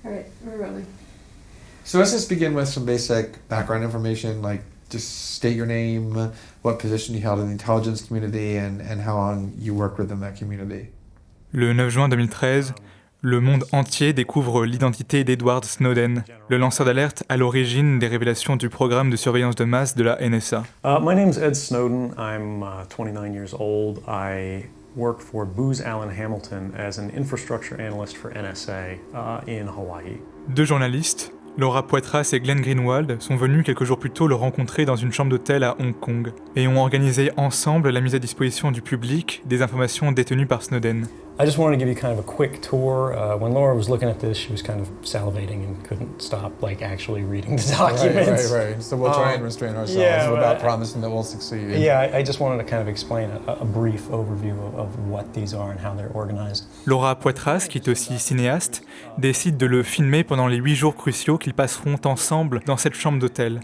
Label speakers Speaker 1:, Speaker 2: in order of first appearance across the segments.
Speaker 1: Right, really.
Speaker 2: So let's just begin with some basic background information, like just state your name, what position you held in the intelligence community, and how long you worked within that community.
Speaker 3: Le 9 juin 2013, le monde entier découvre l'identité d'Edward Snowden, le lanceur d'alerte à l'origine des révélations du programme de surveillance de masse de la NSA.
Speaker 4: My name's Ed Snowden. I'm 29 years old. I work for Booz Allen Hamilton as an infrastructure analyst for NSA in Hawaii.
Speaker 3: Deux journalistes, Laura Poitras et Glenn Greenwald, sont venus quelques jours plus tôt le rencontrer dans une chambre d'hôtel à Hong Kong et ont organisé ensemble la mise à disposition du public des informations détenues par Snowden.
Speaker 4: I just wanted to give you kind of a quick tour. When Laura was looking at this, she was kind of salivating and couldn't stop, like, actually reading the documents.
Speaker 2: Right. So we'll try and restrain ourselves without promising that we'll succeed.
Speaker 4: Yeah, I just wanted to kind of explain a brief overview of what these are and how they're organized.
Speaker 3: Laura Poitras, qui est aussi cinéaste, décide de le filmer pendant les 8 jours cruciaux qu'ils passeront ensemble dans cette chambre d'hôtel.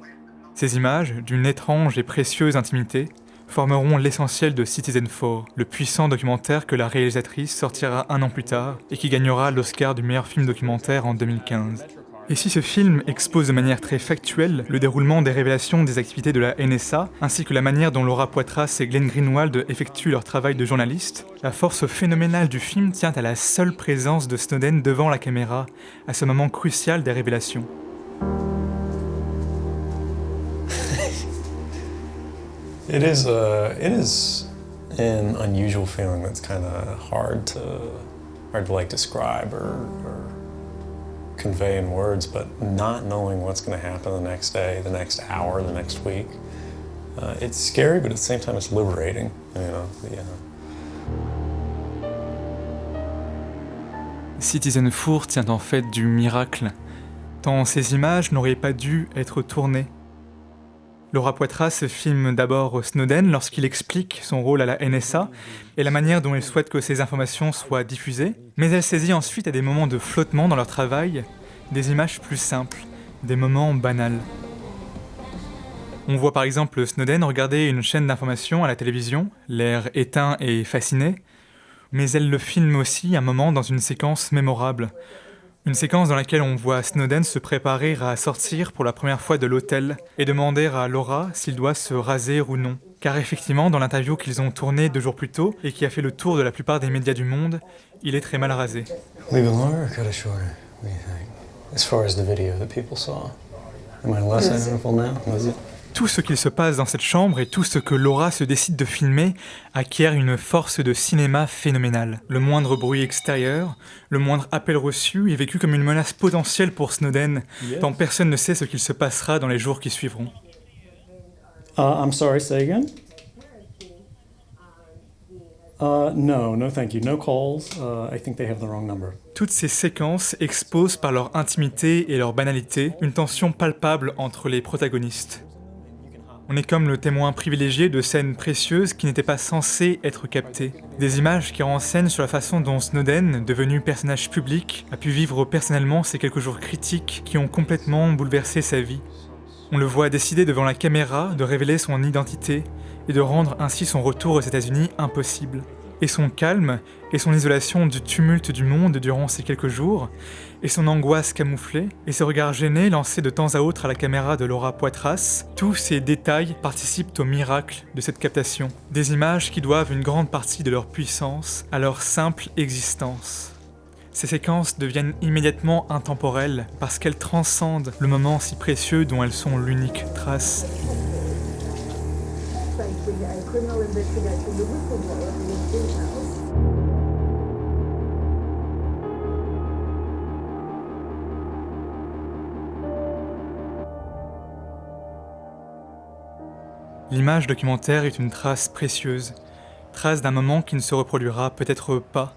Speaker 3: Ces images, d'une étrange et précieuse intimité, formeront l'essentiel de Citizenfour, le puissant documentaire que la réalisatrice sortira 1 an plus tard et qui gagnera l'Oscar du meilleur film documentaire en 2015. Et si ce film expose de manière très factuelle le déroulement des révélations des activités de la NSA, ainsi que la manière dont Laura Poitras et Glenn Greenwald effectuent leur travail de journaliste, la force phénoménale du film tient à la seule présence de Snowden devant la caméra, à ce moment crucial des révélations.
Speaker 4: It is an unusual feeling that's kind of hard to like describe or convey in words, but not knowing what's going to happen the next day, the next hour, the next week, it's scary, but at the same time it's liberating, you know.
Speaker 3: Citizenfour tient en fait du miracle, tant ces images n'auraient pas dû être tournées. Laura Poitras filme d'abord Snowden lorsqu'il explique son rôle à la NSA et la manière dont il souhaite que ces informations soient diffusées, mais elle saisit ensuite à des moments de flottement dans leur travail des images plus simples, des moments banals. On voit par exemple Snowden regarder une chaîne d'information à la télévision, l'air éteint et fasciné, mais elle le filme aussi un moment dans une séquence mémorable. Une séquence dans laquelle on voit Snowden se préparer à sortir pour la première fois de l'hôtel et demander à Laura s'il doit se raser ou non. Car effectivement, dans l'interview qu'ils ont tournée 2 jours plus tôt et qui a fait le tour de la plupart des médias du monde, il est très mal rasé.
Speaker 4: Leave it longer or cut it shorter? What do you think? As far as the video that people saw, am I less identifiable now? Was it?
Speaker 3: Tout ce qu'il se passe dans cette chambre et tout ce que Laura se décide de filmer acquiert une force de cinéma phénoménale. Le moindre bruit extérieur, le moindre appel reçu est vécu comme une menace potentielle pour Snowden, tant personne ne sait ce qu'il se passera dans les jours qui suivront.
Speaker 4: I'm sorry, say again? No thank you. No calls. I think they have the wrong number.
Speaker 3: Toutes ces séquences exposent par leur intimité et leur banalité une tension palpable entre les protagonistes. On est comme le témoin privilégié de scènes précieuses qui n'étaient pas censées être captées. Des images qui renseignent sur la façon dont Snowden, devenu personnage public, a pu vivre personnellement ces quelques jours critiques qui ont complètement bouleversé sa vie. On le voit décider devant la caméra de révéler son identité et de rendre ainsi son retour aux États-Unis impossible. Et son calme et son isolation du tumulte du monde durant ces quelques jours, et son angoisse camouflée, et ce regard gêné lancé de temps à autre à la caméra de Laura Poitras, tous ces détails participent au miracle de cette captation. Des images qui doivent une grande partie de leur puissance à leur simple existence. Ces séquences deviennent immédiatement intemporelles parce qu'elles transcendent le moment si précieux dont elles sont l'unique trace. L'image documentaire est une trace précieuse, trace d'un moment qui ne se reproduira peut-être pas,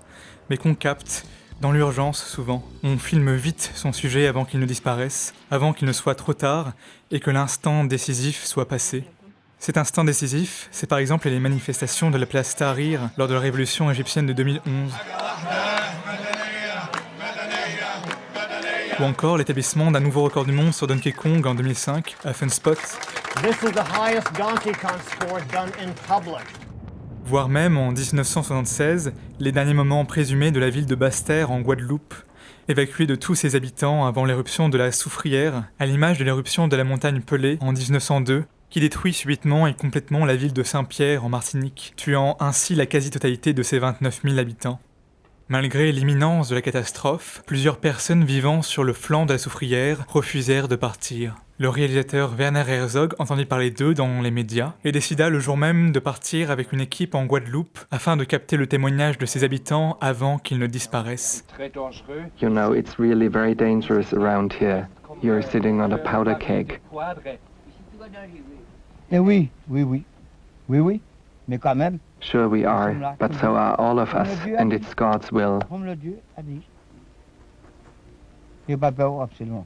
Speaker 3: mais qu'on capte, dans l'urgence souvent. On filme vite son sujet avant qu'il ne disparaisse, avant qu'il ne soit trop tard et que l'instant décisif soit passé. Cet instant décisif, c'est par exemple les manifestations de la place Tahrir lors de la révolution égyptienne de 2011. Ou encore l'établissement d'un nouveau record du monde sur Donkey Kong en 2005, à Funspot.
Speaker 5: This is the highest Donkey Kong score done in public.
Speaker 3: Voire même en 1976, les derniers moments présumés de la ville de Basse-Terre en Guadeloupe, évacué de tous ses habitants avant l'éruption de la Soufrière, à l'image de l'éruption de la montagne Pelée en 1902, qui détruit subitement et complètement la ville de Saint-Pierre en Martinique, tuant ainsi la quasi-totalité de ses 29 000 habitants. Malgré l'imminence de la catastrophe, plusieurs personnes vivant sur le flanc de la Soufrière refusèrent de partir. Le réalisateur Werner Herzog entendit parler d'eux dans les médias et décida le jour même de partir avec une équipe en Guadeloupe afin de capter le témoignage de ses habitants avant qu'ils ne disparaissent.
Speaker 1: You know, it's really very dangerous around here. You're sitting on a powder keg.
Speaker 6: Eh oui, oui, oui. Oui, oui. Mais quand même,
Speaker 1: Sure we are, but so are all of us, and it's God's will.
Speaker 6: comme le Dieu a dit. J'ai pas peur, absolument.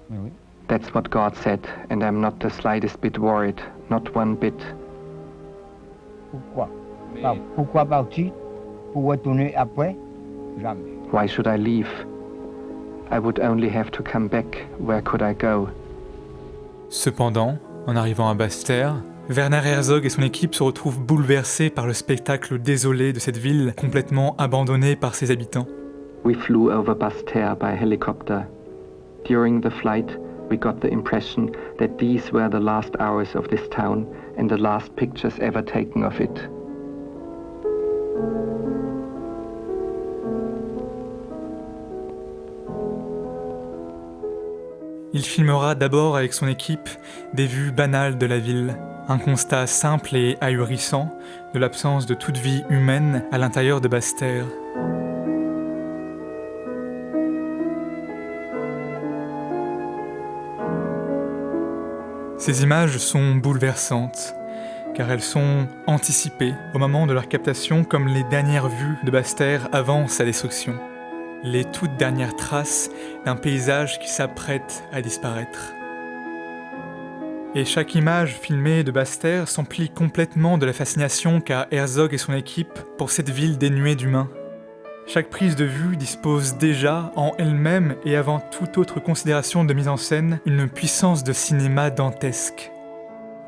Speaker 6: Oui, oui.
Speaker 1: That's what God said, and I'm not the slightest bit worried, not one bit.
Speaker 6: Pourquoi? Pourquoi partir? Pour retourner après? Jamais.
Speaker 1: Why should I leave? I would only have to come back. Where could I go?
Speaker 3: Cependant, en arrivant à Basse-Terre, Werner Herzog et son équipe se retrouvent bouleversés par le spectacle désolé de cette ville complètement abandonnée par ses habitants.
Speaker 1: We flew over Basse-Terre by helicopter. During the flight, we got the impression that these were the last hours of this town and the last pictures ever taken of it.
Speaker 3: Il filmera d'abord avec son équipe des vues banales de la ville, un constat simple et ahurissant de l'absence de toute vie humaine à l'intérieur de Basse-Terre. Ces images sont bouleversantes, car elles sont anticipées au moment de leur captation comme les dernières vues de Basse-Terre avant sa destruction. Les toutes dernières traces d'un paysage qui s'apprête à disparaître. Et chaque image filmée de Basse-Terre s'emplit complètement de la fascination qu'a Herzog et son équipe pour cette ville dénuée d'humains. Chaque prise de vue dispose déjà, en elle-même et avant toute autre considération de mise en scène, une puissance de cinéma dantesque.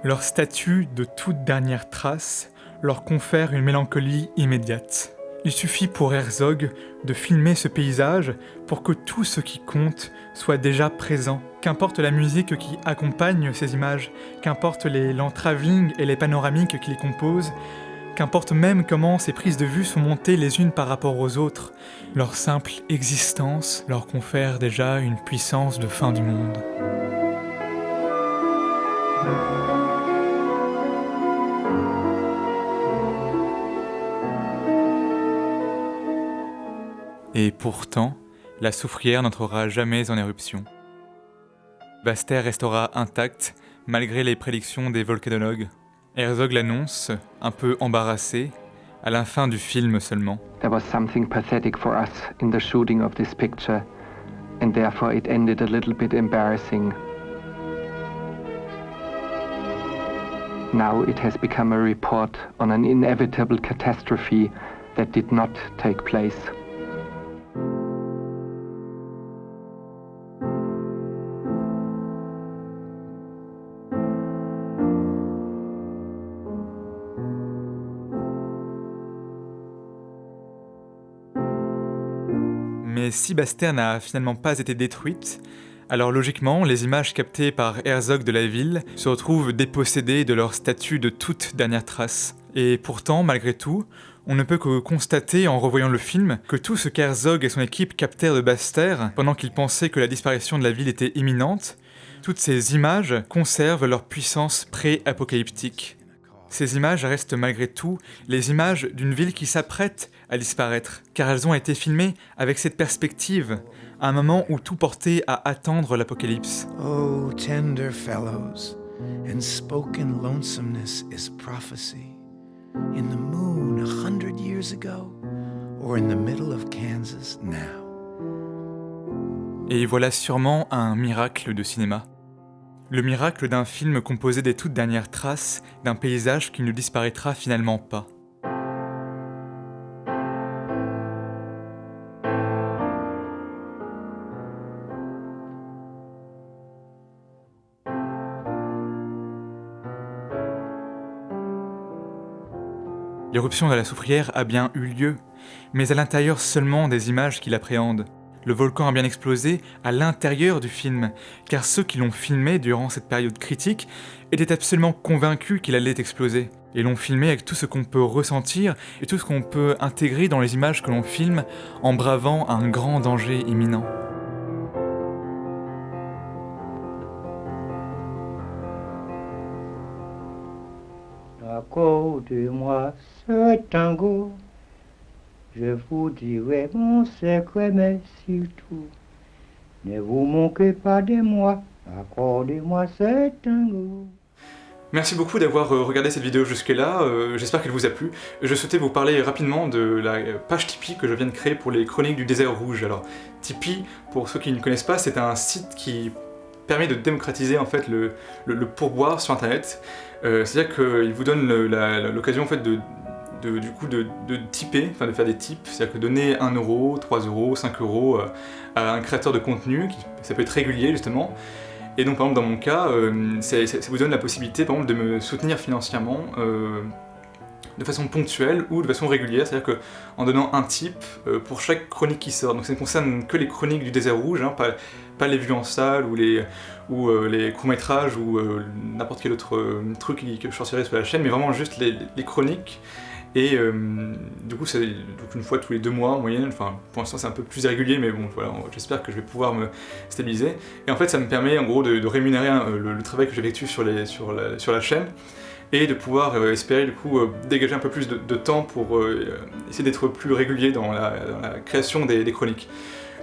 Speaker 3: Leur statut de toute dernière trace leur confère une mélancolie immédiate. Il suffit pour Herzog de filmer ce paysage pour que tout ce qui compte soit déjà présent. Qu'importe la musique qui accompagne ces images, qu'importe les lents travelling et les panoramiques qui les composent, qu'importe même comment ces prises de vue sont montées les unes par rapport aux autres, leur simple existence leur confère déjà une puissance de fin du monde. Et pourtant, la Soufrière n'entrera jamais en éruption. Basse-Terre restera intacte malgré les prédictions des volcanologues. Herzog l'annonce, un peu embarrassé, à la fin du film seulement.
Speaker 1: There was something pathetic for us in the shooting of this picture, and therefore it ended a little bit embarrassing. Now it has become a report on an inevitable catastrophe that did not take place.
Speaker 3: Mais si Basse-Terre n'a finalement pas été détruite, alors logiquement, les images captées par Herzog de la ville se retrouvent dépossédées de leur statut de toute dernière trace. Et pourtant, malgré tout, on ne peut que constater en revoyant le film que tout ce qu'Herzog et son équipe captèrent de Basse-Terre, pendant qu'ils pensaient que la disparition de la ville était imminente, toutes ces images conservent leur puissance pré-apocalyptique. Ces images restent malgré tout les images d'une ville qui s'apprête à disparaître, car elles ont été filmées avec cette perspective, à un moment où tout portait à attendre l'apocalypse.
Speaker 7: Oh, tender fellows, and spoken lonesomeness is prophecy. In the moon 100 years ago, or in the middle of Kansas now.
Speaker 3: Et voilà sûrement un miracle de cinéma. Le miracle d'un film composé des toutes dernières traces d'un paysage qui ne disparaîtra finalement pas. L'éruption de la soufrière a bien eu lieu, mais à l'intérieur seulement des images qu'il appréhende. Le volcan a bien explosé à l'intérieur du film, car ceux qui l'ont filmé durant cette période critique étaient absolument convaincus qu'il allait exploser, et l'ont filmé avec tout ce qu'on peut ressentir et tout ce qu'on peut intégrer dans les images que l'on filme en bravant un grand danger imminent.
Speaker 6: Accordez-moi ce tango, je vous dirai mon secret, mais surtout, ne vous moquez pas de moi, accordez-moi ce tango.
Speaker 3: Merci beaucoup d'avoir regardé cette vidéo jusque-là, j'espère qu'elle vous a plu. Je souhaitais vous parler rapidement de la page Tipeee que je viens de créer pour les Chroniques du désert rouge. Alors, Tipeee, pour ceux qui ne connaissent pas, c'est un site qui permet de démocratiser en fait le pourboire sur internet. C'est-à-dire qu'il vous donne l'occasion en fait de tiper, enfin de faire des tips, c'est-à-dire que donner 1 euro, 3 euros, 5 euros à un créateur de contenu, ça peut être régulier justement. Et donc par exemple dans mon cas, ça vous donne la possibilité par exemple de me soutenir financièrement de façon ponctuelle ou de façon régulière, c'est-à-dire qu'en donnant un tip pour chaque chronique qui sort. Donc ça ne concerne que les chroniques du désert rouge, hein, pas les vues en salle ou les courts-métrages ou n'importe quel autre truc que je sortirais sur la chaîne, mais vraiment juste les chroniques. Et du coup c'est une fois tous les 2 mois en moyenne, enfin pour l'instant c'est un peu plus irrégulier mais bon voilà, j'espère que je vais pouvoir me stabiliser. Et en fait ça me permet en gros de rémunérer le travail que j'effectue sur la chaîne et de pouvoir espérer du coup dégager un peu plus de temps pour essayer d'être plus régulier dans la création des chroniques.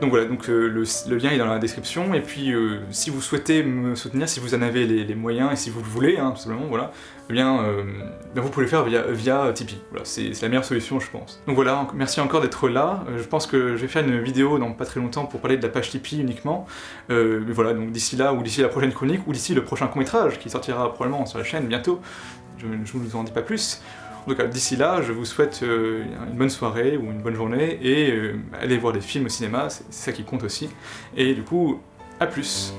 Speaker 3: Donc voilà, donc le lien est dans la description, et puis si vous souhaitez me soutenir, si vous en avez les moyens, et si vous le voulez, hein, tout simplement, voilà, eh bien, vous pouvez le faire via Tipeee. Voilà, c'est la meilleure solution, je pense. Donc voilà, merci encore d'être là. Je pense que je vais faire une vidéo dans pas très longtemps pour parler de la page Tipeee uniquement. Mais voilà, donc d'ici là, ou d'ici la prochaine chronique, ou d'ici le prochain court-métrage qui sortira probablement sur la chaîne bientôt, je ne vous en dis pas plus. Donc d'ici là, je vous souhaite une bonne soirée ou une bonne journée, et allez voir des films au cinéma, c'est ça qui compte aussi. Et du coup, à plus.